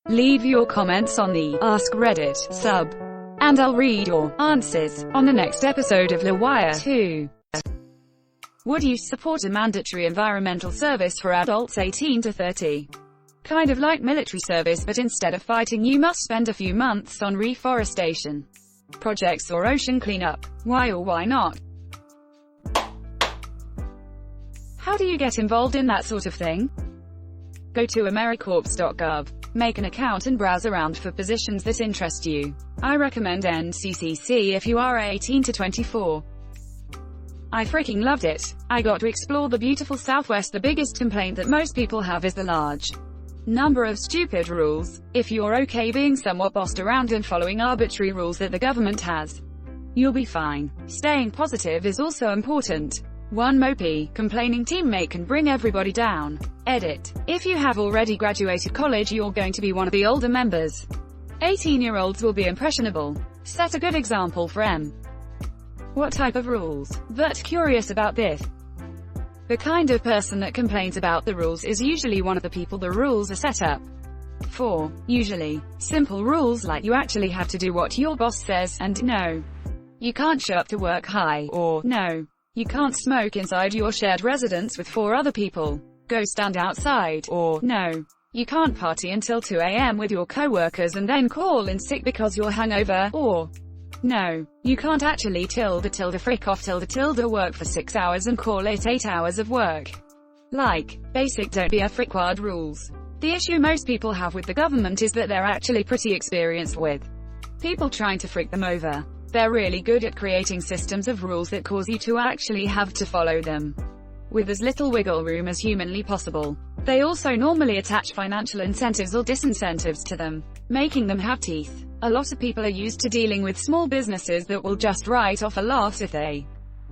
Leave your comments on the Ask Reddit sub, and I'll read your answers on the next episode of LWIAR 2. Would you support a mandatory environmental service for adults 18 to 30? Kind of like military service, but instead of fighting you must spend a few months on reforestation projects or ocean cleanup. Why or why not? How do you get involved in that sort of thing? Go to AmeriCorps.gov, make an account and browse around for positions that interest you. I recommend NCCC if you are 18 to 24. I freaking loved it. I got to explore the beautiful Southwest. The biggest complaint that most people have is the large number of stupid rules. If you're okay being somewhat bossed around and following arbitrary rules that the government has, you'll be fine. Staying positive is also important. One mopey, complaining teammate can bring everybody down. Edit. If you have already graduated college, you're going to be one of the older members. 18-year-olds will be impressionable. Set a good example for M. What type of rules? But curious about this. The kind of person that complains about the rules is usually one of the people the rules are set up for. Usually, simple rules like you actually have to do what your boss says, and no, you can't show up to work high, or no, you can't smoke inside your shared residence with 4 other people. Go stand outside, or no, you can't party until 2 a.m. with your coworkers and then call in sick because you're hungover, or no, you can't actually frick off work for 6 hours and call it 8 hours of work. Like, basic don't be a frickwad rules. The issue most people have with the government is that they're actually pretty experienced with people trying to frick them over. They're really good at creating systems of rules that cause you to actually have to follow them with as little wiggle room as humanly possible. They also normally attach financial incentives or disincentives to them, making them have teeth. A lot of people are used to dealing with small businesses that will just write off a loss if they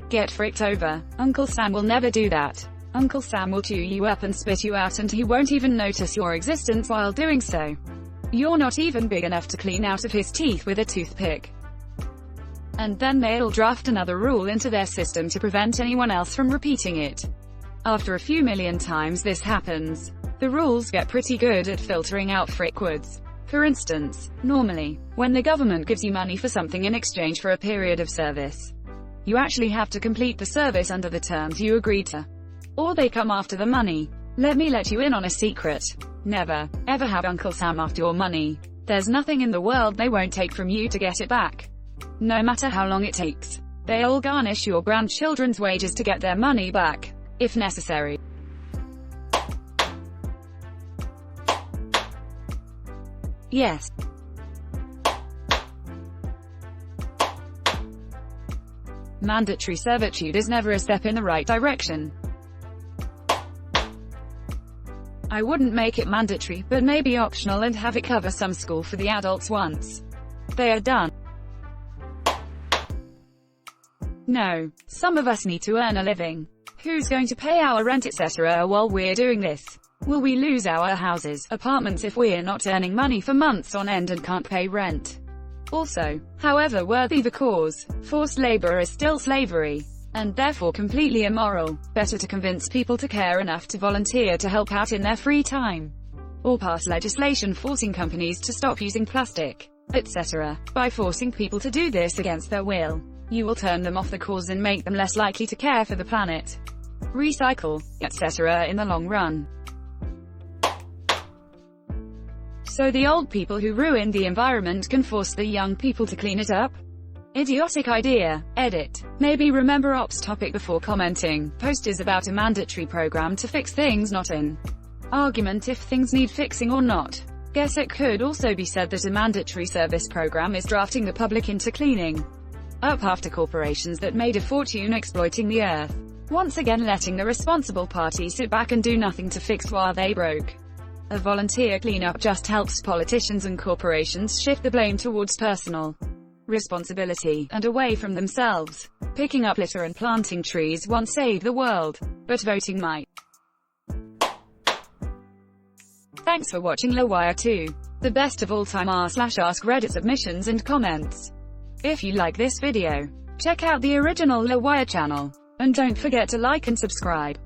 get fricked over. Uncle Sam will never do that. Uncle Sam will chew you up and spit you out, and he won't even notice your existence while doing so. You're not even big enough to clean out of his teeth with a toothpick. And then they'll draft another rule into their system to prevent anyone else from repeating it. After a few million times this happens, the rules get pretty good at filtering out frickwads. For instance, normally, when the government gives you money for something in exchange for a period of service, you actually have to complete the service under the terms you agreed to, or they come after the money. Let me let you in on a secret. Never, ever have Uncle Sam after your money. There's nothing in the world they won't take from you to get it back. No matter how long it takes. They'll garnish your grandchildren's wages to get their money back, if necessary. Yes. Mandatory servitude is never a step in the right direction. I wouldn't make it mandatory, but maybe optional and have it cover some school for the adults once they are done. No, some of us need to earn a living. Who's going to pay our rent, etc. while we're doing this? Will we lose our houses, apartments if we're not earning money for months on end and can't pay rent? Also, however worthy the cause, forced labor is still slavery, and therefore completely immoral. Better to convince people to care enough to volunteer to help out in their free time, or pass legislation forcing companies to stop using plastic, etc. By forcing people to do this against their will, you will turn them off the cause and make them less likely to care for the planet, recycle, etc. in the long run. So the old people who ruined the environment can force the young people to clean it up? Idiotic idea. Edit. Maybe remember ops topic before commenting. Post is about a mandatory program to fix things, not an argument if things need fixing or not. Guess it could also be said that a mandatory service program is drafting the public into cleaning up after corporations that made a fortune exploiting the earth, once again letting the responsible party sit back and do nothing to fix while they broke. A volunteer cleanup just helps politicians and corporations shift the blame towards personal responsibility, and away from themselves. Picking up litter and planting trees won't save the world, but voting might. Thanks for watching LWIAR 2. The best of all time r/AskReddit submissions and comments. If you like this video, check out the original LWIAR channel, and don't forget to like and subscribe.